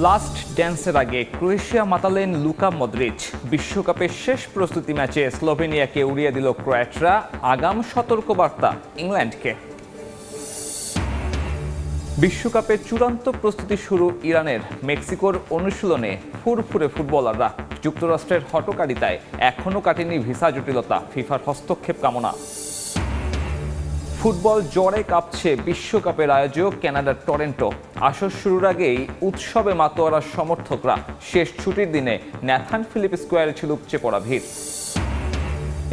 Last ড্যান্সের আগে Croatia মাতালেন Luka Modric. বিশ্বকাপের শেষ প্রস্তুতি ম্যাচে স্লোভেনিয়াকে উড়িয়ে দিল ক্রোয়াটরা। আগাম সতর্কবার্তা ইংল্যান্ডকে। বিশ্বকাপের চূড়ান্ত প্রস্তুতি শুরু ইরানের। মেক্সিকোর অনুশীলনে ফুরফুরে ফুটবলাররা। যুক্তরাষ্ট্রের হটকারিতায় এখনও কাটেনি ভিসা জটিলতা। ফিফার হস্তক্ষেপ কামনা। ফুটবল জ্বরে কাঁপছে বিশ্বকাপের আয়োজক কানাডার টরেন্টো। আসর শুরুর আগেই উৎসবে মাতোয়ারা সমর্থকরা। শেষ ছুটির দিনে ন্যাথান ফিলিপ স্কোয়ারে ছিল উপচে পড়া ভিড়।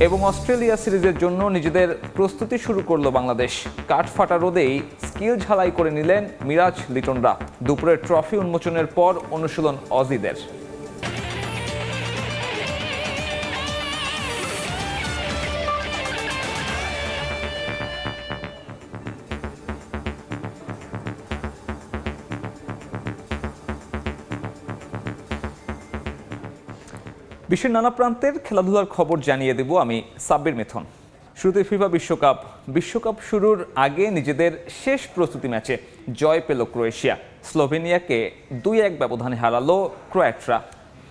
এবং অস্ট্রেলিয়া সিরিজের জন্য নিজেদের প্রস্তুতি শুরু করলো বাংলাদেশ। কাঠফাটা রোদেই স্কিল ঝালাই করে নিলেন মিরাজ লিটনরা। দুপুরের ট্রফি উন্মোচনের পর অনুশীলন অজিদের। বিশ্বের নানা প্রান্তের খেলাধুলার খবর জানিয়ে দেব আমি সাব্বির মিথুন। শুরুতে ফিফা বিশ্বকাপ শুরুর আগে নিজেদের শেষ প্রস্তুতি ম্যাচে জয় পেল ক্রোয়েশিয়া। স্লোভেনিয়াকে 2-1 ব্যবধানে হারালো ক্রোয়াটরা।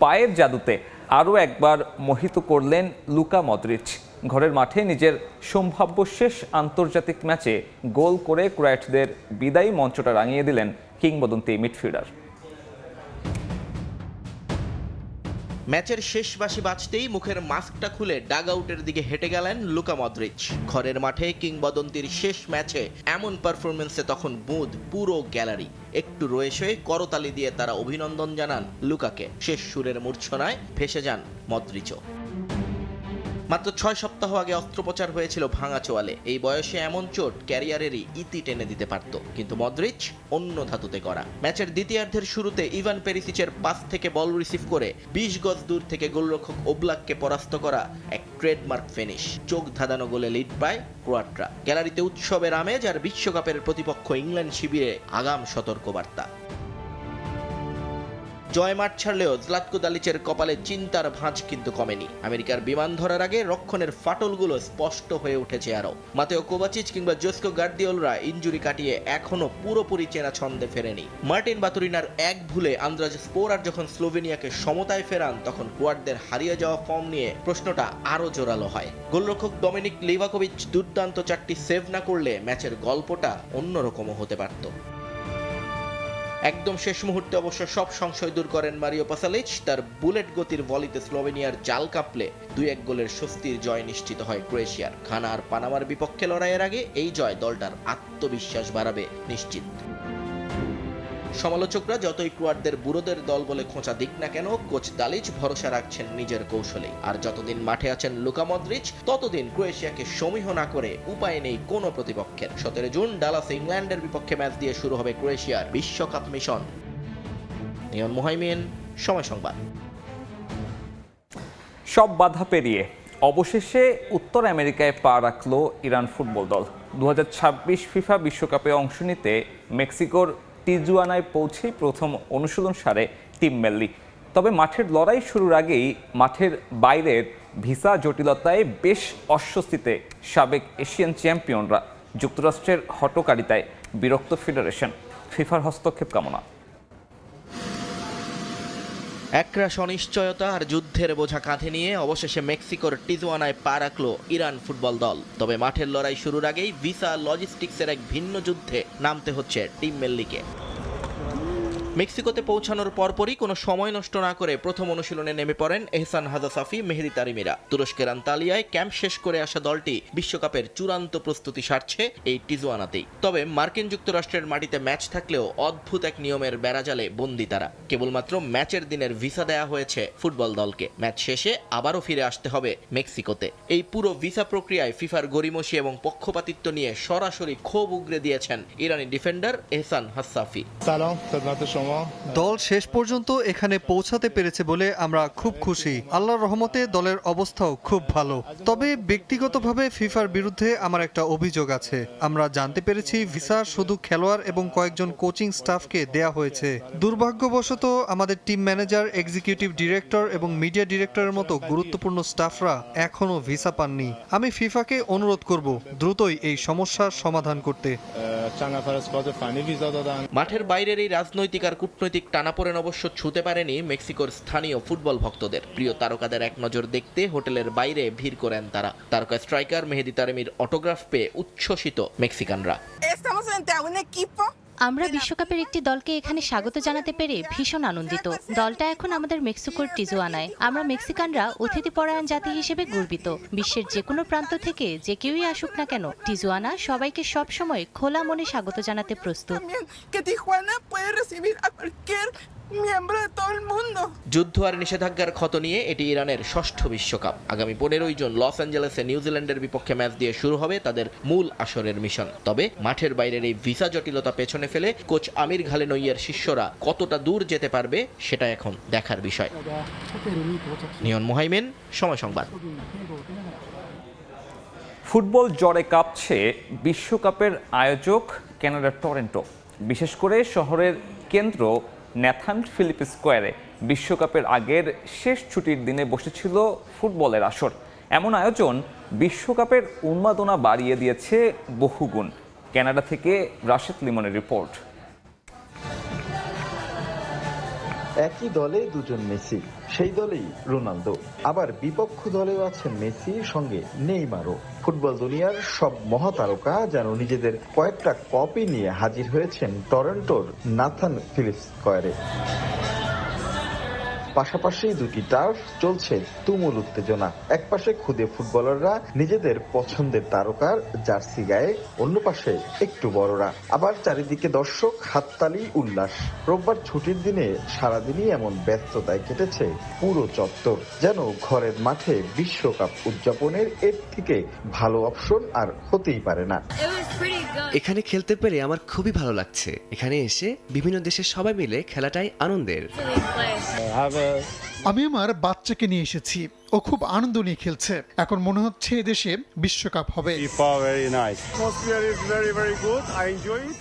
পায়ের জাদুতে আরও একবার মোহিত করলেন লুকা মদ্রিচ। ঘরের মাঠে নিজের সম্ভাব্য শেষ আন্তর্জাতিক ম্যাচে গোল করে ক্রোয়াটদের বিদায়ী মঞ্চটা রাঙিয়ে দিলেন কিংবদন্তি মিডফিল্ডার। ম্যাচের শেষ বাঁশি বাজতেই মুখের মাস্কটা খুলে ডাগ আউটের দিকে হেঁটে গেলেন লুকা মদ্রিচ। ঘরের মাঠে কিংবদন্তির শেষ ম্যাচে এমন পারফরমেন্সে তখন বুঁদ পুরো গ্যালারি। একটু রয়েছে করতালি দিয়ে তারা অভিনন্দন জানান লুকাকে। শেষ সুরের মূর্ছনায় ভেসে যান মদ্রিচও। মাত্র 6 সপ্তাহ আগে অস্ত্রোপচার হয়েছিল ভাঙা চোয়ালে। এই বয়সে এমন চোট ক্যারিয়ারেরই ইতি টেনে দিতে পারত, কিন্তু মদ্রিচ অন্য ধাতুতে করা। ম্যাচের দ্বিতীয়ার্ধের শুরুতে ইভান পেরিসিচের পাস থেকে বল রিসিভ করে 20 গজ দূর থেকে গোলরক্ষক ওবলাককে পরাস্ত করা এক ট্রেডমার্ক ফিনিশ। চোখ ধাঁধানো গোলে লিড পায় ক্রোয়াটরা। গ্যালারিতে উৎসবের আমেজ, আর বিশ্বকাপের প্রতিপক্ষ ইংল্যান্ড শিবিরে আগাম সতর্কবার্তা। জয় মাঠ ছাড়লেও জ্লাতকো দালিচের কপালে চিন্তার ভাঁজ কিন্তু কমেনি। আমেরিকার বিমান ধরার আগে রক্ষণের ফাটলগুলো স্পষ্ট হয়ে উঠেছে আরও। মাতেও কোভাচিচ কিংবা জোস্কো গার্দিওলরা ইনজুরি কাটিয়ে এখনো পুরোপুরি চেনা ছন্দে ফেরেনি। মার্টিন বাতুরিনার এক ভুলে আন্দ্রাজ স্পোরার যখন স্লোভেনিয়াকে সমতায় ফেরান, তখন ক্রোয়াটদের হারিয়ে যাওয়া ফর্ম নিয়ে প্রশ্নটা আরও জোরালো হয়। গোলরক্ষক ডমিনিক লিভাকোভিচ দুর্দান্ত 4টি সেভ না করলে ম্যাচের গল্পটা অন্যরকমও হতে পারত। একদম শেষ মুহূর্তে অবশ্য সব সংশয় দূর করেন মারিও পাসালিচ। তার বুলেট গতির ভলিতে স্লোভেনিয়ার জাল কাঁপলে 2-1 গোলের স্বস্তির জয় নিশ্চিত হয় ক্রোয়েশিয়ার। ঘানা আর পানামার বিপক্ষে লড়াইয়ের আগে এই জয় দলটার আত্মবিশ্বাস বাড়াবে নিশ্চিত। সমালোচকরা যতই ক্রোয়াটদের বুড়োদের দল বলে খোঁচা দিক না কেন, কোচ দালিচ ভরসা রাখছেন নিজের কৌশলে। আর যতদিন মাঠে আছেন লুকা মদ্রিচ, ততদিন ক্রোয়েশিয়াকে সমীহ না করে উপায় নেই কোনো প্রতিপক্ষের। 17 জুন ডালাসে ইংল্যান্ডের বিপক্ষে ম্যাচ দিয়ে শুরু হবে ক্রোয়েশিয়ার বিশ্বকাপ মিশন। নিয়ন মুহাইমিন, সময় সংবাদ। সব বাধা পেরিয়ে অবশেষে উত্তর আমেরিকায় পা রাখল ইরান ফুটবল দল। 2026 ফিফা বিশ্বকাপে অংশ নিতে মেক্সিকোর টিজুয়ানায় পৌঁছেই প্রথম অনুশীলন সারে টিম মেল্লি। তবে মাঠের লড়াই শুরুর আগেই মাঠের বাইরের ভিসা জটিলতায় বেশ অস্বস্তিতে সাবেক এশিয়ান চ্যাম্পিয়নরা। যুক্তরাষ্ট্রের হটকারিতায় বিরক্ত ফেডারেশন। ফিফার হস্তক্ষেপ কামনা। একরাশ অনিশ্চয়তা আর যুদ্ধের বোঝা কাঁধে নিয়ে অবশেষে মেক্সিকোর টিজুয়ানায় পা রাখল ইরান ফুটবল দল। তবে মাঠের লড়াই শুরুর আগেই ভিসা লজিস্টিক্সের এক ভিন্ন যুদ্ধে নামতে হচ্ছে টিম মেল্লিকে। মেক্সিকোতে পৌঁছানোর পরপরই কোনো সময় নষ্ট না করে প্রথম অনুশীলনে নেমে পড়েন এহসান হাজা সাফি, মেহেদি তারিমিরা। তুরস্কের আন্তালিয়ায় ক্যাম্প শেষ করে আসা দলটি বিশ্বকাপের চূড়ান্ত প্রস্তুতি সারছে এই টিজুয়ানাতেই। তবে মার্কিন যুক্তরাষ্ট্রের মাটিতে ম্যাচ থাকলেও অদ্ভুত এক নিয়মের বেড়াজালে বন্দী তারা। কেবলমাত্র ম্যাচের দিনের ভিসা দেয়া হয়েছে ফুটবল দলকে। ম্যাচ শেষে আবারও ফিরে আসতে হবে মেক্সিকোতে। এই পুরো ভিসা প্রক্রিয়ায় ফিফার গড়িমসি এবং পক্ষপাতিত্ব নিয়ে সরাসরি ক্ষোভ উগরে দিয়েছেন ইরানি ডিফেন্ডার এহসান হাসাফি। দল শেষ পর্যন্ত এখানে পৌঁছাতে পেরেছে বলে আমরা খুব খুশি। আল্লাহর রহমতে দলের অবস্থাও খুব ভালো। তবে ব্যক্তিগতভাবে ফিফার বিরুদ্ধে আমার একটা অভিযোগ আছে। আমরা জানতে পেরেছি ভিসা শুধু খেলোয়াড় এবং কয়েকজন কোচিং স্টাফকে দেয়া হয়েছে। দুর্ভাগ্যবশত আমাদের টিম ম্যানেজার, এক্সিকিউটিভ ডিরেক্টর এবং মিডিয়া ডিরেক্টরের মতো গুরুত্বপূর্ণ স্টাফরা এখনো ভিসা পাননি। আমি ফিফাকে অনুরোধ করব দ্রুতই এই সমস্যার সমাধান করতে। মাঠের বাইরের এই রাজনৈতিক মধ্যকার কূটনৈতিক টানাপোড়েন অবশ্য ছুঁতে পারেনি মেক্সিকোর স্থানীয় ফুটবল ভক্তদের। প্রিয় তারকাদের এক নজর দেখতে হোটেলের বাইরে ভিড় করেন তারা। তারকা স্ট্রাইকার মেহেদী তারেমির অটোগ্রাফ পেয়ে উচ্ছ্বসিত মেক্সিকানরা। আমরা বিশ্বকাপের একটি দলকে এখানে স্বাগত জানাতে পেরে ভীষণ আনন্দিত। দলটা এখন আমাদের মেক্সিকোর টিজুয়ানায়। আমরা মেক্সিকানরা অতিথিপরায়ণ জাতি হিসেবে গর্বিত। বিশ্বের যে কোনো প্রান্ত থেকে যে কেউই আসুক না কেন, টিজুয়ানা সবাইকে সবসময় খোলা মনে স্বাগত জানাতে প্রস্তুত। যুদ্ধ আর নিষেধাজ্ঞার ক্ষত নিয়ে এটি ইরানের ষষ্ঠ বিশ্বকাপ। আগামী 15 জুন লস অ্যাঞ্জেলেসে নিউজিল্যান্ডের বিপক্ষে ম্যাচ দিয়ে শুরু হবে তাদের মূল আসরের মিশন। তবে মাঠের বাইরের এই ভিসা জটিলতা পেছনে ফেলে কোচ আমির ঘালেনইয়ের শিষ্যরা কতটা দূর যেতে পারবে সেটা এখন দেখার বিষয়। নিয়ন মোহাইমেন, সময় সংবাদ। ফুটবল জ্বরে কাঁপছে বিশ্বকাপের আয়োজক কানাডার টরন্টো। বিশেষ করে শহরের কেন্দ্র ন্যাথান ফিলিপ স্কোয়ারে বিশ্বকাপের আগের শেষ ছুটির দিনে বসেছিল ফুটবলের আসর। এমন আয়োজন বিশ্বকাপের উন্মাদনা বাড়িয়ে দিয়েছে বহুগুণ। কানাডা থেকে রাশেদ লিমনের রিপোর্ট। একই দলে দুজন মেসি, সেই দলেই রোনালদো। আবার বিপক্ষ দলেও আছেন মেসি, সঙ্গে নেইমারও। ফুটবল দুনিয়ার সব মহাতারকা যেন নিজেদের কয়েকটা কপি নিয়ে হাজির হয়েছেন টরন্টোর নাথান ফিলিপ স্কয়ারে। পাশাপাশি দুটি টার্ফ চলছে তুমুল উত্তেজনা। একপাশে খুদে ফুটবলাররা নিজেদের পছন্দের তারকার জার্সি গায়ে, অন্য পাশে একটু বড়রা। আবার চারিদিকে দর্শক, হাততালি, উল্লাস। রোববার ছুটির দিনে সারাদিনই এমন ব্যস্ততায় কেটেছে পুরো চত্বর। যেন ঘরের মাঠে বিশ্বকাপ উদযাপনের এর থেকে ভালো অপশন আর হতেই পারে না। এখানে খেলতে পেরে আমার খুবই ভালো লাগছে। এখানে এসে বিভিন্ন দেশের সবাই মিলে খেলাটাই আনন্দের। আমি আমার বাচ্চাকে নিয়ে এসেছি, ও খুব আনন্দ নিয়ে খেলছে। এখন মনে হচ্ছে এদেশে বিশ্বকাপ হবে।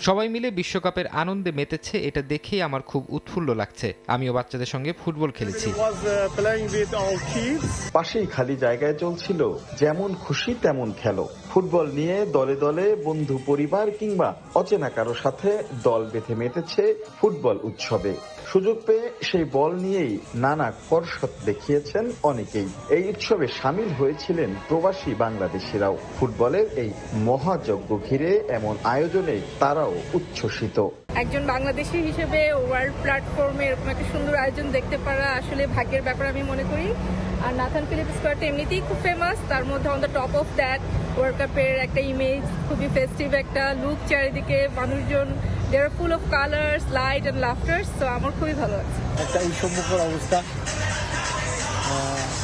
সবাই মিলে বিশ্বকাপের আনন্দে মেতেছে, এটা দেখেই আমার খুব উৎফুল্ল লাগছে। আমিও বাচ্চাদের সঙ্গে ফুটবল খেলেছি। পাশেই খালি জায়গায় চলছিল যেমন খুশি তেমন খেলো। ফুটবল নিয়ে দলে দলে বন্ধু, পরিবার কিংবা অচেনা কারো সাথে দল বেঁধে মেতেছে ফুটবল উৎসবে। সুযোগ পেয়ে সেই বল নিয়েই নানা কসরত দেখিয়েছেন অনেকেই। এই উৎসবে সামিল হয়েছিলেন প্রবাসী বাংলাদেশিরাও। ফুটবলের এই মহাযজ্ঞ ঘিরে এমন আয়োজনে তারাও উচ্ছ্বসিত। একজন বাংলাদেশি হিসেবে ওয়ার্ল্ড প্ল্যাটফর্মে এরকম একটা সুন্দর আয়োজন দেখতে পারা আসলে ভাগ্যের ব্যাপার আমি মনে করি। আর নাথান ফিলিপ স্কয়ারটা এমনিতেই খুব ফেমাস, তার মধ্যে on the top of that world কাপের একটা ইমেজ, খুবই ফেস্টিভ একটা লুক, চারিদিকে মানুষজন, they are full of colours, light and laughter. So আমার খুবই ভালো লাগছে। একটা উৎসবমুখর অবস্থা,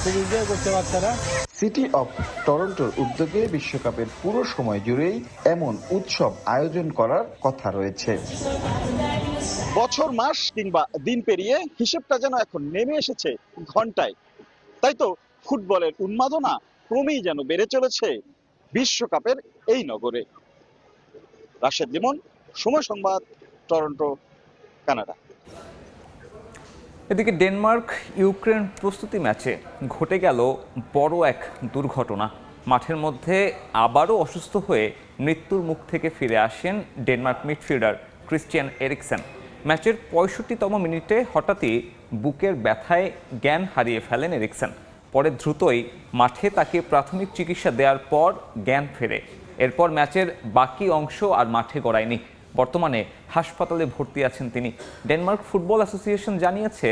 খুব এনজয় করতে বাচ্চারা। সিটি অফ টরন্টোর উদ্যোগে বিশ্বকাপের পুরো সময় জুড়েই এমন উৎসব আয়োজন করার কথা রয়েছে। বছর, মাস কিংবা দিন পেরিয়ে হিসেবটা যেন এখন নেমে এসেছে ঘন্টায়। তাই তো ফুটবলের উন্মাদনা ক্রমেই যেন বেড়ে চলেছে বিশ্বকাপের এই নগরে। রাশেদ লিমন, সময় সংবাদ, টরন্টো, কানাডা। এদিকে ডেনমার্ক ইউক্রেন প্রস্তুতি ম্যাচে ঘটে গেল বড় এক দুর্ঘটনা। মাঠের মধ্যে আবারও অসুস্থ হয়ে মৃত্যুর মুখ থেকে ফিরে আসেন ডেনমার্ক মিডফিল্ডার ক্রিশ্চিয়ান এরিকসেন। ম্যাচের 65তম মিনিটে হঠাৎই বুকের ব্যথায় জ্ঞান হারিয়ে ফেলেন এরিকসেন। পরে দ্রুতই মাঠে তাকে প্রাথমিক চিকিৎসা দেওয়ার পর জ্ঞান ফেরে। এরপর ম্যাচের বাকি অংশ আর মাঠে গড়ায়নি। বর্তমানে হাসপাতালে ভর্তি আছেন তিনি। ডেনমার্ক ফুটবল অ্যাসোসিয়েশন জানিয়েছে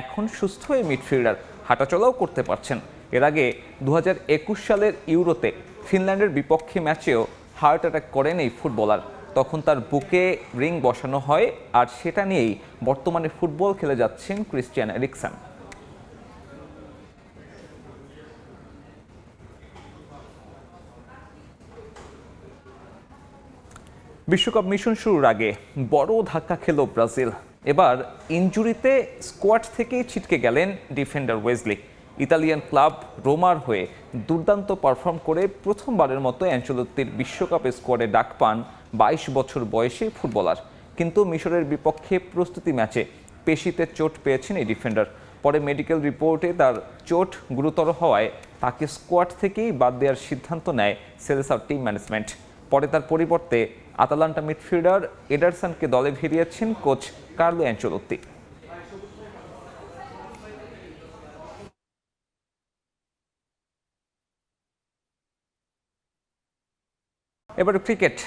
এখন সুস্থ হয়ে মিডফিল্ডার হাঁটাচলাও করতে পারছেন। এর আগে 2021 সালের ইউরোতে ফিনল্যান্ডের বিপক্ষে ম্যাচেও হার্ট অ্যাটাক করেন এই ফুটবলার। তখন তার বুকে রিং বসানো হয়, আর সেটা নিয়েই বর্তমানে ফুটবল খেলে যাচ্ছেন ক্রিশ্চিয়ান এরিকসেন। বিশ্বকাপ মিশন শুরুর আগে বড় ধাক্কা খেল ব্রাজিল। এবার ইনজুরিতে স্কোয়াড থেকেই ছিটকে গেলেন ডিফেন্ডার ওয়েজলি। ইতালিয়ান ক্লাব রোমার হয়ে দুর্দান্ত পারফর্ম করে প্রথমবারের মতো অ্যানচেলোত্তির বিশ্বকাপে স্কোয়াডে ডাক পান 22 বছর বয়সী ফুটবলার। কিন্তু মিশরের বিপক্ষে প্রস্তুতি ম্যাচে পেশিতে চোট পেয়েছেন এই ডিফেন্ডার। পরে মেডিকেল রিপোর্টে তার চোট গুরুতর হওয়ায় তাকে স্কোয়াড থেকেই বাদ দেওয়ার সিদ্ধান্ত নেয় সেলেসাও টিম ম্যানেজমেন্ট। পরে তার পরিবর্তে আতালান্টা মিডফিল্ডার এডারসনকে দলে ভিড়িয়েছেন কোচ কার্লো অ্যানচেলোত্তি। এবার ক্রিকেট।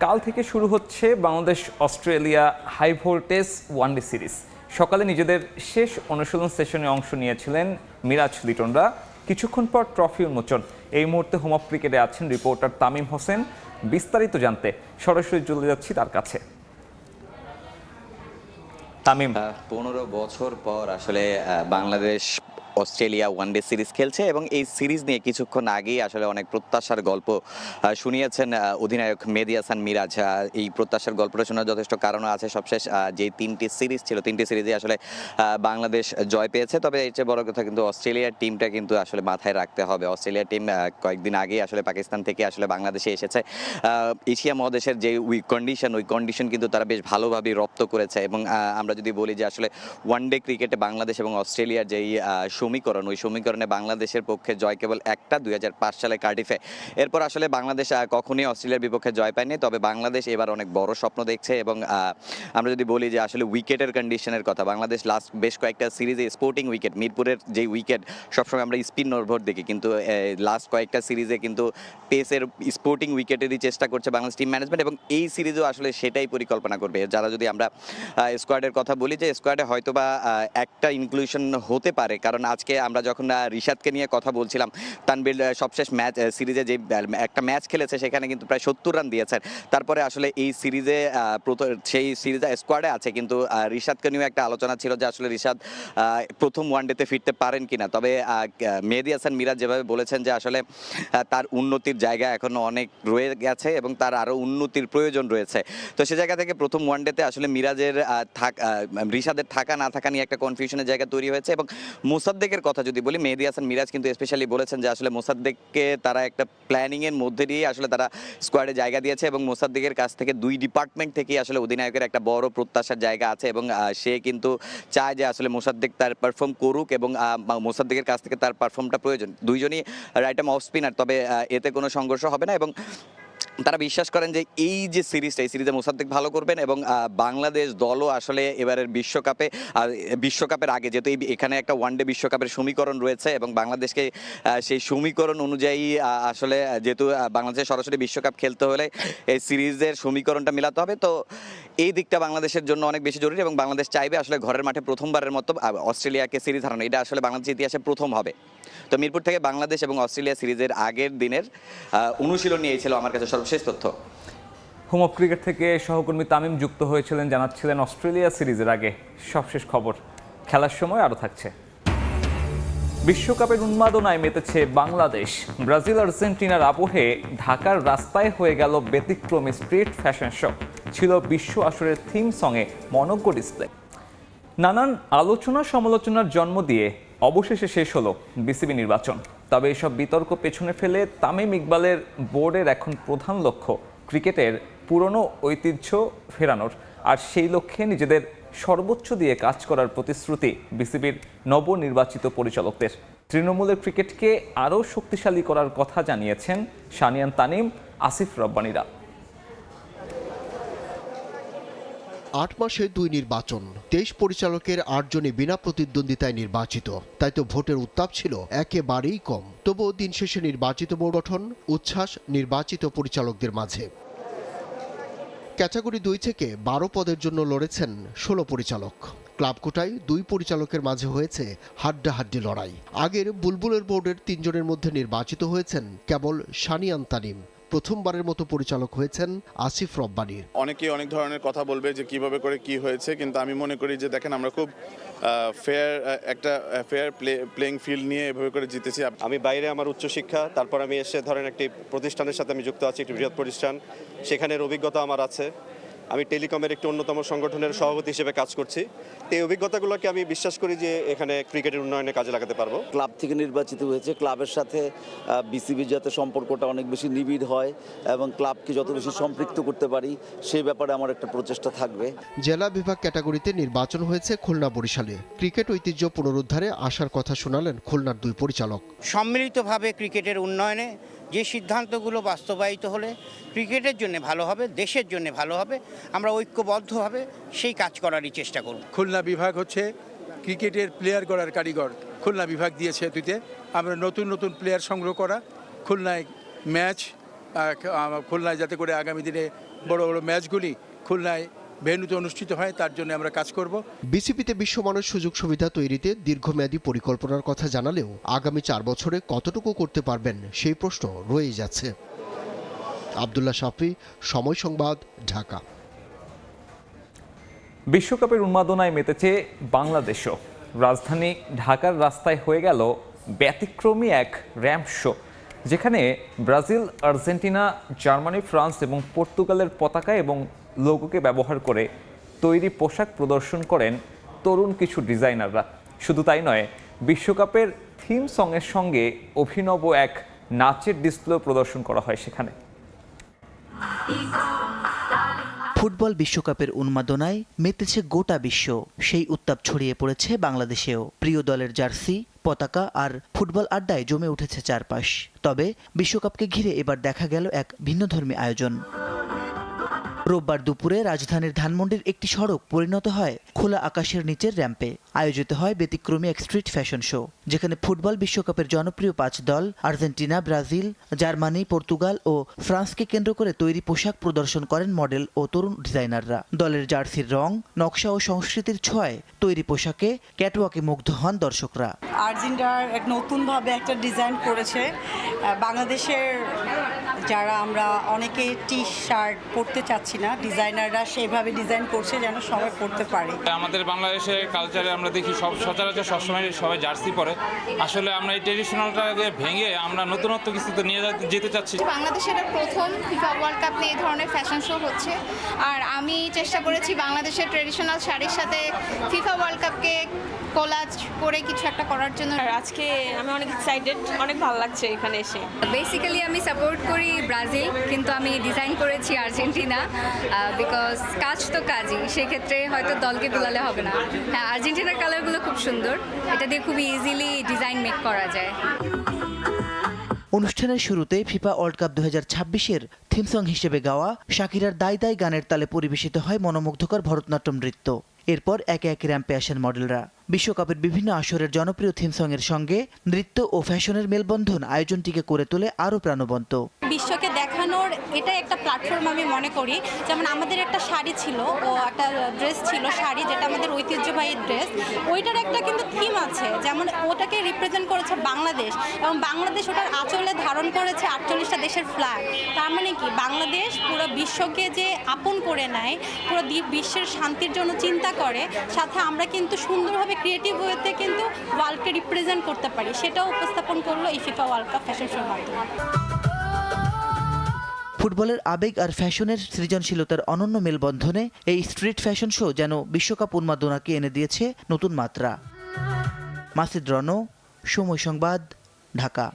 কাল থেকে শুরু হচ্ছে Bangladesh Australia high voltage one day series. সকালে নিজেদের শেষ অনুশীলন সেশনে অংশ নিয়েছিলেন মিরাজ লিটনরা। কিছুক্ষণ পর ট্রফি উন্মোচন। এই মুহূর্তে হোম অফ ক্রিকেটে আছেন রিপোর্টার তামিম হোসেন। বিস্তারিত জানতে সরাসরি চলে যাচ্ছি তার কাছে। তামিম, 15 বছর পর আসলে বাংলাদেশ অস্ট্রেলিয়া ওয়ানডে সিরিজ খেলছে এবং এই সিরিজ নিয়ে কিছুক্ষণ আগেই আসলে অনেক প্রত্যাশার গল্প শুনিয়েছেন অধিনায়ক মেহেদী হাসান মিরাজ। এই প্রত্যাশার গল্পটা শোনার যথেষ্ট কারণও আছে। সবশেষ যে 3টি সিরিজ ছিল, 3টি সিরিজে আসলে বাংলাদেশ জয় পেয়েছে। তবে এর চেয়ে বড় কথা কিন্তু অস্ট্রেলিয়ার টিমটা কিন্তু আসলে মাথায় রাখতে হবে। অস্ট্রেলিয়ার টিম কয়েকদিন আগেই আসলে পাকিস্তান থেকে আসলে বাংলাদেশে এসেছে। এশিয়া মহাদেশের যে ওই কন্ডিশন কিন্তু তারা বেশ ভালোভাবেই রপ্ত করেছে। এবং আমরা যদি বলি যে আসলে ওয়ানডে ক্রিকেটে বাংলাদেশ এবং অস্ট্রেলিয়ার যেই ওই সমীকরণে বাংলাদেশের পক্ষে জয় কেবল একটা 2005 সালে কার্ডিফে। এরপর আসলে বাংলাদেশ কখনোই অস্ট্রেলিয়ার বিপক্ষে জয় পায়নি। তবে বাংলাদেশ এবার অনেক বড় স্বপ্ন দেখছে। এবং আমরা যদি বলি যে আসলে উইকেটের কন্ডিশনের কথা, বাংলাদেশ লাস্ট বেশ কয়েকটা সিরিজে স্পোর্টিং উইকেট, মিরপুরের যে উইকেট সবসময় আমরা স্পিন নির্ভর দেখি, কিন্তু লাস্ট কয়েকটা সিরিজে কিন্তু পেসের স্পোর্টিং উইকেটেরই চেষ্টা করছে বাংলাদেশ টিম ম্যানেজমেন্ট। এবং এই সিরিজেও আসলে সেটাই পরিকল্পনা করবে। যারা যদি আমরা স্কোয়াডের কথা বলি, যে স্কোয়াডে হয়তোবা একটা ইনক্লুশন হতে পারে, কারণ আজকে আমরা যখন রিশাদকে নিয়ে কথা বলছিলাম, তানভীর সবশেষ ম্যাচ সিরিজে যে একটা ম্যাচ খেলেছে সেখানে কিন্তু প্রায় 70 রান দিয়েছেন। তারপরে আসলে এই সিরিজে সেই সিরিজে স্কোয়াডে আছে, কিন্তু রিশাদকে নিয়েও একটা আলোচনা ছিল যে আসলে রিশাদ প্রথম ওয়ানডেতে ফিরতে পারেন কিনা। তবে মেহেদী হাসান মিরাজ যেভাবে বলেছেন যে আসলে তার উন্নতির জায়গা এখনো অনেক রয়ে গেছে এবং তার আরও উন্নতির প্রয়োজন রয়েছে। তো সে জায়গা থেকে প্রথম ওয়ানডেতে আসলে মিরাজের রিশাদের থাকা না থাকা নিয়ে একটা কনফিউশনের জায়গা তৈরি হয়েছে। এবং মোসাদ্দেকের কথা যদি বলি, মেহেদী হাসান মিরাজ কিন্তু স্পেশালি বলেছেন যে আসলে মোসাদ্দেককে তারা একটা প্ল্যানিংয়ের মধ্যে দিয়ে আসলে তারা স্কোয়াডে জায়গা দিয়েছে। এবং মোসাদ্দেকের কাছ থেকে 2 ডিপার্টমেন্ট থেকেই আসলে অধিনায়কের একটা বড় প্রত্যাশার জায়গা আছে। এবং সে কিন্তু চায় যে আসলে মোসাদ্দেক তার পারফর্ম করুক এবং মোসাদ্দেকের কাছ থেকে তার পারফর্মটা প্রয়োজন। দুইজনই রাইট আর্ম অফ স্পিনার, তবে এতে কোনো সংঘর্ষ হবে না। এবং তারা বিশ্বাস করেন যে এই যে সিরিজটা, এই সিরিজে মোসাদ্দেক ভালো করবেন। এবং বাংলাদেশ দলও আসলে এবারের বিশ্বকাপের আগে, যেহেতু এখানে একটা ওয়ানডে বিশ্বকাপের সমীকরণ রয়েছে এবং বাংলাদেশকে সেই সমীকরণ অনুযায়ী আসলে যেহেতু বাংলাদেশের সরাসরি বিশ্বকাপ খেলতে হলে এই সিরিজের সমীকরণটা মেলাতে হবে। তো এই দিকটা বাংলাদেশের জন্য অনেক বেশি জরুরি। এবং বাংলাদেশ চাইবে আসলে ঘরের মাঠে প্রথমবারের মতো অস্ট্রেলিয়াকে সিরিজ হারানো। এটা আসলে বাংলাদেশের ইতিহাসে প্রথম হবে। তো মিরপুর থেকে বাংলাদেশ এবং অস্ট্রেলিয়া সিরিজের আগের দিনের অনুশীলন নিয়েই ছিল আমার কাছে সর্বশেষ তথ্য। হোম অফ ক্রিকেট থেকে সহকর্মী তামিম যুক্ত হয়েছিলেন, জানাচ্ছিলেন অস্ট্রেলিয়া সিরিজের আগে সবশেষ খবর। খেলার সময় আরও থাকছে। বিশ্বকাপের উন্মাদনায় মেতেছে বাংলাদেশ। ব্রাজিল আর্জেন্টিনার আবহে ঢাকার রাস্তায় হয়ে গেল ব্যতিক্রমী স্ট্রিট ফ্যাশন শো। ছিল বিশ্ব আসরের থিম সঙ্গে মনোজ্ঞ ডিসপ্লে। নানান আলোচনা সমালোচনার জন্ম দিয়ে অবশেষে শেষ হলো বিসিবি নির্বাচন। তবে এসব বিতর্ক পেছনে ফেলে তামিম ইকবালের বোর্ডের এখন প্রধান লক্ষ্য ক্রিকেটের পুরনো ঐতিহ্য ফেরানোর। আর সেই লক্ষ্যে নিজেদের সর্বোচ্চ দিয়ে কাজ করার প্রতিশ্রুতি বিসিবির নবনির্বাচিত পরিচালকদের। তৃণমূলের ক্রিকেটকে আরও শক্তিশালী করার কথা জানিয়েছেন শানিয়ান তানিম, আসিফ রব্বানীরা। 8 মাসে 2 নির্বাচন, 23 পরিচালকের 8 জনই বিনা প্রতিদ্বন্দ্বিতায় নির্বাচিত। তাই তো ভোটের উত্তাপ ছিল একেবারেই কম। তবুও দিন শেষে নির্বাচিত বোর্ড গঠন, উচ্ছ্বাস নির্বাচিত পরিচালকদের মাঝে। ক্যাটাগরি 2 থেকে 12 পদের জন্য লড়েছেন 16 পরিচালক। ক্লাব কোটায় 2 পরিচালকের মাঝে হয়েছে হাড্ডাহাড্ডি লড়াই। আগের বুলবুলের বোর্ডের 3 জনের মধ্যে নির্বাচিত হয়েছেন কেবল শানিয়ান তানিম। প্রথমবারের মতো পরিচালক হয়েছেন আসিফ রব্বানী। অনেকে অনেক ধরনের কথা বলবে যে কিভাবে করে কি হয়েছে, কিন্তু আমি মনে করি যে দেখেন আমরা খুব ফেয়ার প্লেইং ফিল্ড নিয়ে এভাবে করে জিতেছি। আমি বাইরে আমার উচ্চশিক্ষা, তারপর আমি এসে ধরেন একটি প্রতিষ্ঠানের সাথে আমি যুক্ত আছি, একটি বৃহৎ প্রতিষ্ঠান, সেখানের অভিজ্ঞতা আমার আছে। আমি টেলিকমের একটি অন্যতম সংগঠনের সভাপতি হিসেবে কাজ করছি। এই অভিজ্ঞতাগুলোকে আমি বিশ্বাস করি যে এখানে ক্রিকেটের উন্নয়নে কাজে লাগাতে পারবো। ক্লাব থেকে নির্বাচিত হয়েছে, ক্লাবের সাথে বিসিবির যাতে সম্পর্কটা অনেক বেশি নিবিড় হয় এবং ক্লাবকে যত বেশি সম্পৃক্ত করতে পারি সেই ব্যাপারে আমার একটা প্রচেষ্টা থাকবে। জেলা বিভাগ ক্যাটাগরিতে নির্বাচন হয়েছে খুলনা বরিশালে। ক্রিকেট ঐতিহ্য পুনরুদ্ধারে আসার কথা শোনালেন খুলনার 2 পরিচালক। সম্মিলিতভাবে ক্রিকেটের উন্নয়নে যে সিদ্ধান্তগুলো বাস্তবায়িত হলে ক্রিকেটের জন্য ভালো হবে, দেশের জন্য ভালো হবে, আমরা ঐক্যবদ্ধভাবে সেই কাজ করারই চেষ্টা করব। খুলনা বিভাগ হচ্ছে ক্রিকেটের প্লেয়ার গড়ার কারিগর। খুলনা বিভাগ দিয়েছে দুইতে, আমরা নতুন নতুন প্লেয়ার সংগ্রহ করা, খুলনায় ম্যাচ, খুলনায় যাতে করে আগামী দিনে বড় বড় ম্যাচগুলি খুলনায় ভেন্যুতে অনুষ্ঠিত হয়, তার জন্য আমরা কাজ করব। বিসিবিতে বিশ্বমানের সুযোগ সুবিধা তৈরিতে দীর্ঘমেয়াদী পরিকল্পনার কথা জানালেও আগামী 4 বছরে কতটুকু করতে পারবেন সেই প্রশ্ন রয়ে যাচ্ছে। আব্দুল্লাহ শাফি, সময় সংবাদ, ঢাকা। বিশ্বকাপের উন্মাদনায় মেতেছে বাংলাদেশও। রাজধানী ঢাকার রাস্তায় হয়ে গেল ব্যতিক্রমী এক র্যাম্প শো, যেখানে ব্রাজিল, আর্জেন্টিনা, জার্মানি, ফ্রান্স এবং পর্তুগালের পতাকা এবং লোগোকে ব্যবহার করে তৈরি পোশাক প্রদর্শন করেন তরুণ কিছু ডিজাইনাররা। শুধু তাই নয়, বিশ্বকাপের থিম সংয়ের সঙ্গে অভিনব এক নাচের ডিসপ্লে প্রদর্শন করা হয় সেখানে। ফুটবল বিশ্বকাপের উন্মাদনায় মেতেছে গোটা বিশ্ব। সেই উত্তাপ ছড়িয়ে পড়েছে বাংলাদেশেও। প্রিয় দলের জার্সি, পতাকা আর ফুটবল আড্ডায় জমে উঠেছে চারপাশ। তবে বিশ্বকাপকে ঘিরে এবার দেখা গেল এক ভিন্নধর্মী আয়োজন। রোববার দুপুরে রাজধানীর ধানমন্ডির একটি সড়ক পরিণত হয় খোলা আকাশের নিচের র্যাম্পে। আয়োজিত হয় ব্যতিক্রমী এক স্ট্রিট ফ্যাশন শো, যেখানে ফুটবল বিশ্বকাপের জনপ্রিয় 5 দল আর্জেন্টিনা, ব্রাজিল, জার্মানি, পর্তুগাল ও ফ্রান্সকে কেন্দ্র করে তৈরি পোশাক প্রদর্শন করেন মডেল ও তরুণ ডিজাইনাররা। দলের জার্সির রং, নকশা ও সংস্কৃতির ছোঁয়ায় তৈরি পোশাকে ক্যাটওয়াকে মুগ্ধ হন দর্শকরা। আর্জেন্টিনার এক নতুনভাবে একটা ডিজাইন করেছে। বাংলাদেশের যারা আমরা অনেকে টি শার্ট পরতে চাচ্ছি না, ডিজাইনাররা সেভাবে ডিজাইন করছে যেন সবাই পরতে পারে। আমাদের বাংলাদেশের কালচারে আমরা দেখি সচরাচর সবসময় সবাই জার্সি পরে। আসলে আমরা এই ট্রেডিশনালটাকে ভেঙে আমরা নতুনত্ব কিছুতে নিয়ে যেতে চাচ্ছি। বাংলাদেশের প্রথম ফিফা ওয়ার্ল্ড কাপ নিয়ে এই ধরনের ফ্যাশন শো হচ্ছে, আর আমি চেষ্টা করেছি বাংলাদেশের ট্রেডিশনাল শাড়ির সাথে ফিফা ওয়ার্ল্ড কাপকে কোলাজ করে কিছু একটা করার জন্য। আজকে আমি অনেক এক্সাইটেড, অনেক ভালো লাগছে এখানে এসে। বেসিক্যালি আমি সাপোর্ট করি ব্রাজিল, কিন্তু আমি ডিজাইন করেছি আর্জেন্টিনা, বিকজ কাজ তো কাজই, সেক্ষেত্রে হয়তো দলকে বোলালে হবে না। হ্যাঁ, আর্জেন্টিনার কালারগুলো খুব সুন্দর, এটা দিয়ে খুব ইজিলি ডিজাইন মেক করা যায়। অনুষ্ঠানের শুরুতে ফিফা ওয়ার্ল্ড কাপ 2026-এর থিম সং হিসেবে গাওয়া শাকিরার দাই দাই গানের তালে পরিবেশিত হয় মনোমুগ্ধকর ভরতনাট্যম নৃত্য। এরপর একে একে র্যাম্পে আসেন মডেলরা। বিশ্বকাপের বিভিন্ন আসরের জনপ্রিয় থিম সংয়ের সঙ্গে নৃত্য ও ফ্যাশনের মেলবন্ধন আয়োজনটিকে করে তোলে আরও প্রাণবন্ত। বিশ্বকে দেখানোর এটা একটা প্ল্যাটফর্ম আমি মনে করি। যেমন আমাদের একটা শাড়ি ছিল ও একটা ড্রেস ছিল, শাড়ি যেটা আমাদের ঐতিহ্যবাহী ড্রেস, ওইটার একটা কিন্তু থিম আছে, যেমন ওটাকে রিপ্রেজেন্ট করেছে বাংলাদেশ, এবং বাংলাদেশ ওটার আঁচলে ধারণ করেছে 48টা দেশের ফ্ল্যাগ। তার মানে কি বাংলাদেশ পুরো বিশ্বকে যে আপন করে নেয়, পুরো বিশ্বের শান্তির জন্য চিন্তা করে, সাথে আমরা কিন্তু সুন্দরভাবে ক্রিয়েটিভ ওয়েতে কিন্তু ওয়ার্ল্ডকে রিপ্রেজেন্ট করতে পারি, সেটাও উপস্থাপন করলো এই ফিফা ওয়ার্ল্ড কাপ ফ্যাশন শোর মাধ্যমে। ফুটবলের আবেগ আর ফ্যাশনের সৃজনশীলতার অনন্য মেলবন্ধনে এই স্ট্রিট ফ্যাশন শো যেন বিশ্বকাপ উন্মাদনাকে এনে দিয়েছে নতুন মাত্রা। মাসিদ রনো, সময় সংবাদ, ঢাকা।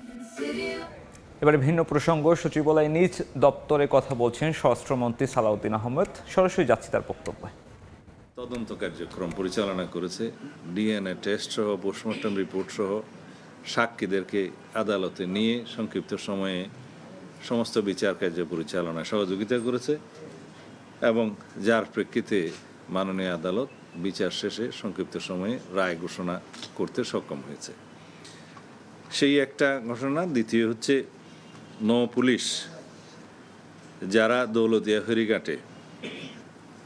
এবারে ভিন্ন প্রসঙ্গ। সচিবালয় নিজ দপ্তরে কথা বলছেন স্বরাষ্ট্রমন্ত্রী সালাউদ্দিন আহমেদ। সরাসরি যাচ্ছি তার বক্তব্যে। তদন্ত কার্যক্রম পরিচালনা করেছে, ডিএনএ টেস্ট সহ পোস্টমর্টম রিপোর্ট সহ সাক্ষীদেরকে আদালতে নিয়ে সংক্ষিপ্ত সময়ে সমস্ত বিচার কার্য পরিচালনায় সহযোগিতা করেছে, এবং যার প্রেক্ষিতে মাননীয় আদালত বিচার শেষে সংক্ষিপ্ত সময়ে রায় ঘোষণা করতে সক্ষম হয়েছে। সেই একটা ঘটনা। দ্বিতীয় হচ্ছে নৌ পুলিশ, যারা দৌলতিয়া ফেরিঘাটে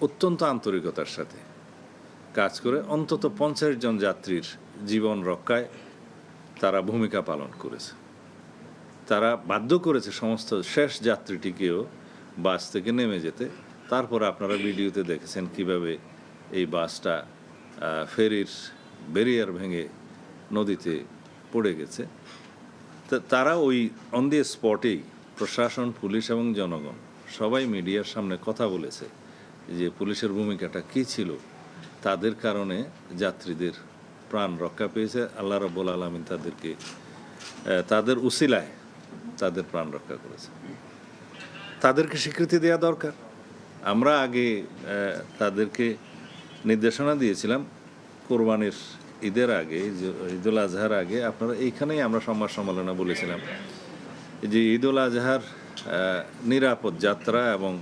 অত্যন্ত আন্তরিকতার সাথে কাজ করে অন্তত 50 জন যাত্রীর জীবন রক্ষায় তারা ভূমিকা পালন করেছে। তারা বাধ্য করেছে সমস্ত শেষ যাত্রীটিকেও বাস থেকে নেমে যেতে। তারপর আপনারা ভিডিওতে দেখেছেন কিভাবে এই বাসটা ফেরির ব্যারিয়ার ভেঙে নদীতে পড়ে গেছে। তারা ওই অন দি স্পটেই প্রশাসন, পুলিশ এবং জনগণ সবাই মিডিয়ার সামনে কথা বলেছে যে পুলিশের ভূমিকাটা কী ছিল। তাদের কারণে যাত্রীদের প্রাণ রক্ষা পেয়েছে। আল্লাহ রাব্বুল আলামিন তাদেরকে তাদের উসিলায় তাদের প্রাণ রক্ষা করেছে। তাদেরকে স্বীকৃতি দেওয়া দরকার। আমরা আগে তাদেরকে নির্দেশনা দিয়েছিলাম কোরবানির ঈদের আগে, ঈদুল আজহার আগে, আপনারা এইখানেই আমরা সংবাদ সম্মেলনে বলেছিলাম যে ঈদ উল আজহার নিরাপদ যাত্রা এবং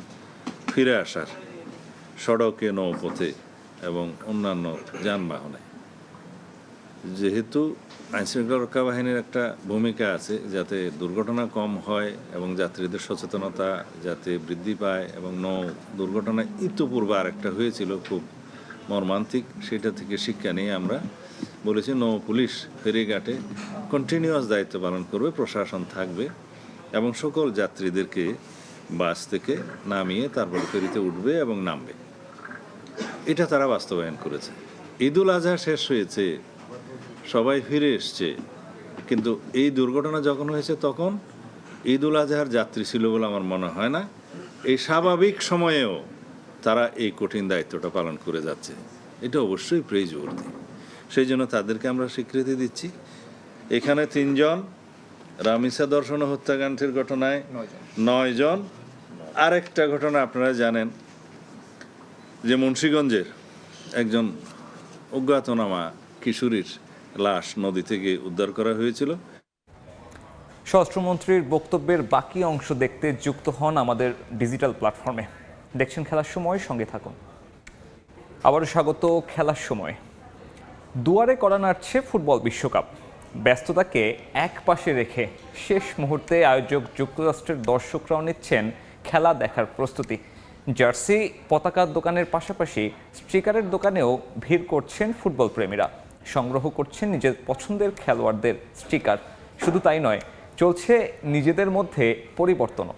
ফিরে আসার সড়কে, নৌপথে এবং অন্যান্য যানবাহনে, যেহেতু আইনশৃঙ্খলা রক্ষা বাহিনীর একটা ভূমিকা আছে যাতে দুর্ঘটনা কম হয় এবং যাত্রীদের সচেতনতা যাতে বৃদ্ধি পায়, এবং নৌ দুর্ঘটনা ইতিপূর্বে আরেকটা হয়েছিল খুব মর্মান্তিক, সেটা থেকে শিক্ষা নিয়ে আমরা বলেছি নৌ পুলিশ ফেরিঘাটে কন্টিনিউয়াস দায়িত্ব পালন করবে, প্রশাসন থাকবে এবং সকল যাত্রীদেরকে বাস থেকে নামিয়ে তারপরে ফেরিতে উঠবে এবং নামবে। এটা তারা বাস্তবায়ন করেছে। ঈদ উল আজহা শেষ হয়েছে, সবাই ফিরে এসছে, কিন্তু এই দুর্ঘটনা যখন হয়েছে তখন ঈদ উল আজহার যাত্রী ছিল বলে আমার মনে হয় না। এই স্বাভাবিক সময়েও তারা এই কঠিন দায়িত্বটা পালন করে যাচ্ছে, এটা অবশ্যই প্রেইজওয়ার্দি। সেই জন্য তাদেরকে আমরা স্বীকৃতি দিচ্ছি। এখানে 3 জন, রামিসা দর্শন হত্যাকাণ্ডের ঘটনায় 9 জন, আরেকটা ঘটনা আপনারা জানেন যে মুন্সিগঞ্জের একজন অজ্ঞাতনামা কিশোরীর লাশ নদী থেকে উদ্ধার করা হয়েছিল। স্বরাষ্ট্রমন্ত্রীর বক্তব্যের বাকি অংশ দেখতে যুক্ত হন আমাদের ডিজিটাল প্ল্যাটফর্মে। দেখছেন খেলার সময়, সঙ্গে থাকুন। আবারও স্বাগত খেলার সময়। দুয়ারে কড়া নাড়ছে ফুটবল বিশ্বকাপ। ব্যস্ততাকে এক পাশে রেখে শেষ মুহূর্তে আয়োজক যুক্তরাষ্ট্রের দর্শকরাও নিচ্ছেন খেলা দেখার প্রস্তুতি। জার্সি, পতাকার দোকানের পাশাপাশি স্টিকারের দোকানেও ভিড় করছেন ফুটবল প্রেমীরা। সংগ্রহ করছেন নিজের পছন্দের খেলোয়াড়দের স্টিকার। শুধু তাই নয়, চলছে নিজেদের মধ্যে পরিবর্তনও।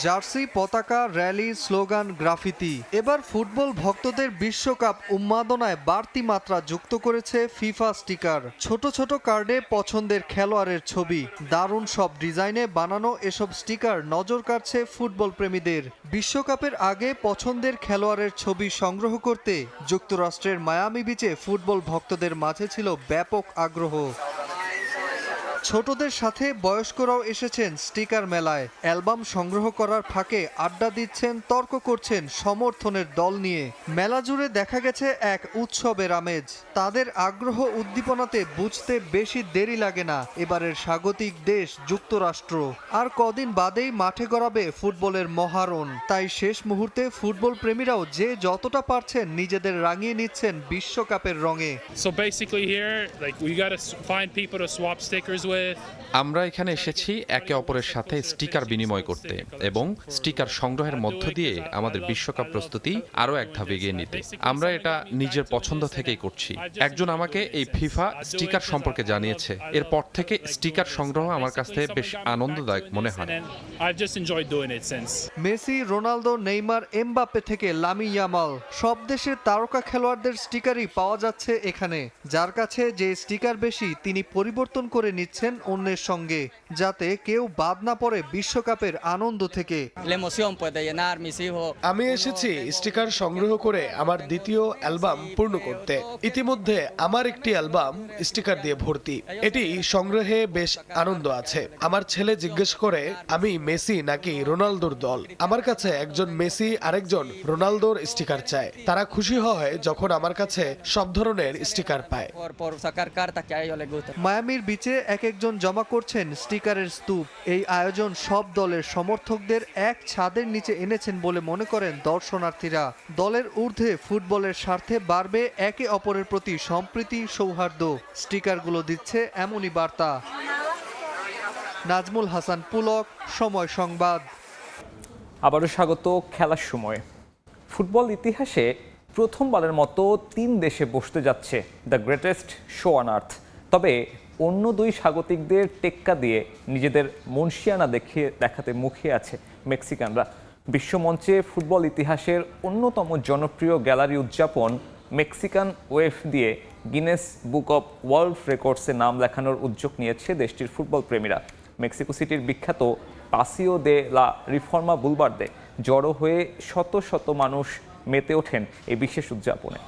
জার্সি, পতাকা, র্যালি, স্লোগান, গ্রাফিতি। এবার ফুটবল ভক্তদের বিশ্বকাপ উন্মাদনায় বাড়তি মাত্রা যুক্ত করেছে ফিফা স্টিকার। ছোট ছোট কার্ডে পছন্দের খেলোয়াড়ের ছবি। দারুণ সব ডিজাইনে বানানো এসব স্টিকার নজর কাড়ছে ফুটবল প্রেমীদের। বিশ্বকাপের আগে পছন্দের খেলোয়াড়ের ছবি সংগ্রহ করতে যুক্তরাষ্ট্রের মায়ামি বিচে ফুটবল ভক্তদের মাঝে ছিল ব্যাপক আগ্রহ। ছোটদের সাথে বয়স্করাও এসেছেন স্টিকার মেলায়। অ্যালবাম সংগ্রহ করার ফাঁকে আড্ডা দিচ্ছেন, তর্ক করছেন সমর্থনের দল নিয়ে। মেলা জুড়ে দেখা গেছে এক উৎসবের আমেজ। তাদের আগ্রহ উদ্দীপনাতে বুঝতে বেশি দেরি লাগে না এবারের স্বাগতিক দেশ যুক্তরাষ্ট্র। আর কদিন বাদেই মাঠে গড়াবে ফুটবলের মহারণ। তাই শেষ মুহূর্তে ফুটবল প্রেমীরাও যে যতটা পারছেন নিজেদের রাঙিয়ে নিচ্ছেন বিশ্বকাপের রঙে। আমরা এখানে এসেছি একে অপরের সাথে স্টিকার বিনিময় করতে এবং স্টিকার সংগ্রহের মধ্য দিয়ে আমাদের বিশ্বকাপ প্রস্তুতি আরও এক ধাপ এগিয়ে নিতে। আমরা এটা নিজের পছন্দ থেকেই করছি। একজন আমাকে এই ফিফা স্টিকার সম্পর্কে জানিয়েছে, এরপর থেকে স্টিকার সংগ্রহ আমার কাছে বেশ আনন্দদায়ক মনে হয়। মেসি, রোনালদো, নেইমার, এমবাপ্পে থেকে লামিন ইয়ামাল, সব দেশের তারকা খেলোয়াড়দের স্টিকারই পাওয়া যাচ্ছে এখানে। যার কাছে যে স্টিকার বেশি তিনি পরিবর্তন করে নিচ্ছেন অন্যের সঙ্গে, যাতে কেউ বাদ না পড়ে বিশ্বকাপের আনন্দ থেকে। আমি এসেছি স্টিকার সংগ্রহ করে আমার দ্বিতীয় অ্যালবাম পূর্ণ করতে। ইতিমধ্যে আমার একটি অ্যালবাম স্টিকার দিয়ে ভর্তি। এটি সংগ্রহে বেশ আনন্দ আছে। আমার ছেলে জিজ্ঞেস করে আমি মেসি নাকি রোনালদোর দল। আমার কাছে একজন মেসি আরেকজন রোনালদোর স্টিকার চায়। তারা খুশি হয় যখন আমার কাছে সব ধরনের স্টিকার পায়। মায়ামির বিচে এক একজন জমা করছেন স্টিকারের স্তূপ। এই আয়োজন সব দলের সমর্থকদের এক ছাদের নিচে এনেছেন বলে মনে করেন দর্শনার্থীরা। দলের ঊর্ধ্বে ফুটবলের স্বার্থে বাড়বে একে অপরের প্রতি সম্প্রীতি, সৌহার্দ্য। স্টিকারগুলো দিচ্ছে এমনই বার্তা। নাজমুল হাসান পুলক, সময় সংবাদ। আবারও স্বাগত খেলার সময়। ফুটবল ইতিহাসে প্রথমবারের মতো 3 দেশে বসতে যাচ্ছে the greatest show on earth. তবে অন্য 2 স্বাগতিকদের টেক্কা দিয়ে নিজেদের মনসিয়ানা দেখাতে মুখিয়ে আছে মেক্সিকানরা। বিশ্বমঞ্চে ফুটবল ইতিহাসের অন্যতম জনপ্রিয় গ্যালারি উদযাপন মেক্সিকান ওয়েভ দিয়ে গিনেস বুক অব ওয়ার্ল্ড রেকর্ডসে নাম লেখানোর উদ্যোগ নিয়েছে দেশটির ফুটবল প্রেমীরা। মেক্সিকো সিটির বিখ্যাত পাসিও দে লা রিফর্মা বুলবার্দে জড়ো হয়ে শত শত মানুষ মেতে ওঠেন এই বিশেষ উদযাপনে।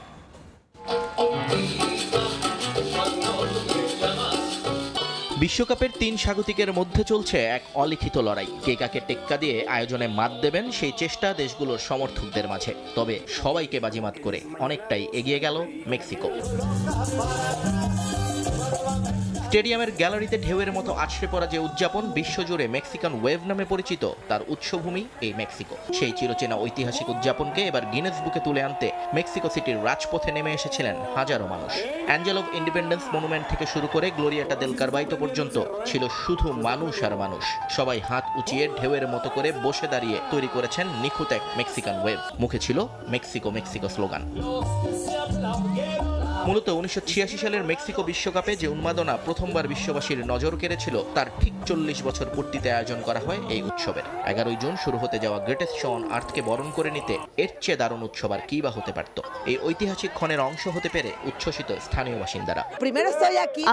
বিশ্বকাপের 3 স্বাগতিকের মধ্যে চলছে এক অলিখিত লড়াই। কে কাকে টেক্কা দিয়ে আয়োজনে মাত দেবেন সেই চেষ্টা দেশগুলোর সমর্থকদের মাঝে। তবে সবাইকে বাজিমাত করে অনেকটাই এগিয়ে গেল মেক্সিকো। স্টেডিয়ামের গ্যালারিতে ঢেউয়ের মতো আছড়ে পড়া যে উদযাপন বিশ্বজুড়ে মেক্সিকান ওয়েভ নামে পরিচিত, তার উৎসভূমি এই মেক্সিকো। সেই চিরচেনা ঐতিহাসিক উদযাপনকে এবার গিনেস বুকে তুলে আনতে মেক্সিকো সিটির রাজপথে নেমে এসেছিলেন হাজারো মানুষ। অ্যাঞ্জেল অফ ইন্ডিপেন্ডেন্স মনুমেন্ট থেকে শুরু করে গ্লোরিয়াটা দেল কারবাইটো পর্যন্ত ছিল শুধু মানুষ আর মানুষ। সবাই হাত উঁচিয়ে ঢেউয়ের মতো করে বসে দাঁড়িয়ে তৈরি করেছেন নিখুঁত এক মেক্সিকান ওয়েভ। মুখে ছিল মেক্সিকো মেক্সিকো স্লোগান। মূলত 1986 সালের মেক্সিকো বিশ্বকাপে যে উন্মাদনা প্রথমবার বিশ্ববাসীর নজর কেড়েছিল, তার ঠিক 40 বছর পূর্তিতে আয়োজন করা হয় এই উৎসবের। 11 জুন শুরু হতে যাওয়া গ্রেটেস্ট শো অন আর্থকে বরণ করে নিতে এর চেয়ে দারুণ উৎসব আর কি বা হতে পারত। এই ঐতিহাসিক ক্ষণের অংশ হতে পেরে উচ্ছ্বসিত স্থানীয় বাসিন্দারা।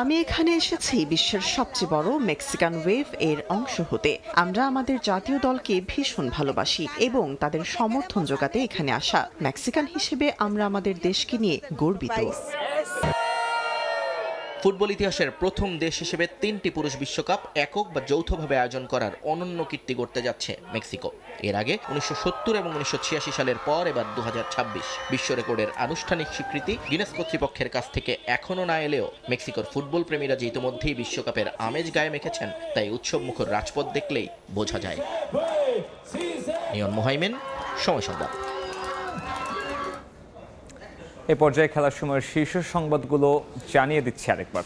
আমি এখানে এসেছি বিশ্বের সবচেয়ে বড় মেক্সিকান ওয়েভ এর অংশ হতে। আমরা আমাদের জাতীয় দলকে ভীষণ ভালোবাসি এবং তাদের সমর্থন জোগাতে এখানে আসা। মেক্সিকান হিসেবে আমরা আমাদের দেশকে নিয়ে গর্বিত। ফুটবল ইতিহাসের প্রথম দেশ হিসেবে 3টি পুরুষ বিশ্বকাপ একক বা যৌথভাবে আয়োজন করার অনন্য কীর্তি করতে যাচ্ছে মেক্সিকো। এর আগে 1970 এবং 1986 সালের পর এবার 2026 বিশ্ব রেকর্ডের আনুষ্ঠানিক স্বীকৃতি গিনেস কর্তৃপক্ষের কাছ থেকে এখনো না এলেও মেক্সিকোর ফুটবল প্রেমীরা যে ইতিমধ্যেই বিশ্বকাপের আমেজ গায়ে মেখেছেন, তাই উৎসব মুখর রাজপথ দেখলেই বোঝা যায়। নিয়ন মোহাইমেন, সময় সংবাদ। এ পর্যায়ে খেলার সময়ের শীর্ষ সংবাদগুলো জানিয়ে দিচ্ছি আরেকবার।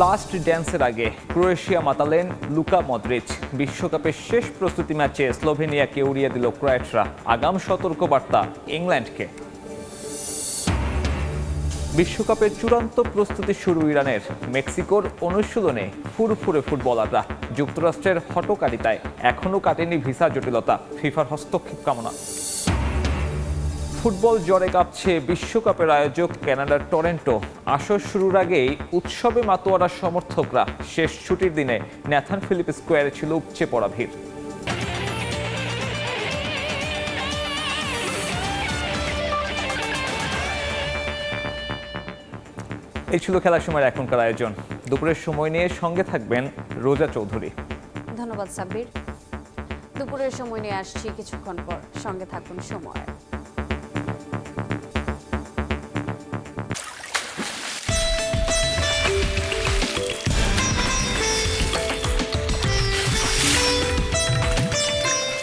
লাস্ট ড্যান্সের আগে ক্রোয়েশিয়া মাতালেন লুকা মদ্রিচ। বিশ্বকাপের শেষ প্রস্তুতি ম্যাচে স্লোভেনিয়াকে উড়িয়ে দিল ক্রোয়াটরা। আগাম সতর্কবার্তা ইংল্যান্ডকে। বিশ্বকাপের চূড়ান্ত প্রস্তুতি শুরু ইরানের। মেক্সিকোর অনুশীলনে ফুরফুরে ফুটবলাররা। যুক্তরাষ্ট্রের হটকারিতায় এখনও কাটেনি ভিসা জটিলতা। ফিফার হস্তক্ষেপ কামনা। ফুটবল জ্বরে কাঁপছে বিশ্বকাপের আয়োজক কানাডার টরন্টো। আসর শুরুর আগেই উৎসবে মাতোয়ারা সমর্থকরা। শেষ ছুটির দিনে ন্যাথান ফিলিপ স্কোয়ারে ছিল উপচে পড়া ভিড়। এই ছিল খেলার সময়ের এখনকার আয়োজন। দুপুরের সময় নিয়ে সঙ্গে থাকবেন রোজা চৌধুরী। ধন্যবাদ সাব্বির। দুপুরের সময় নিয়ে আসছি কিছুক্ষণ পর, সঙ্গে থাকুন সময়।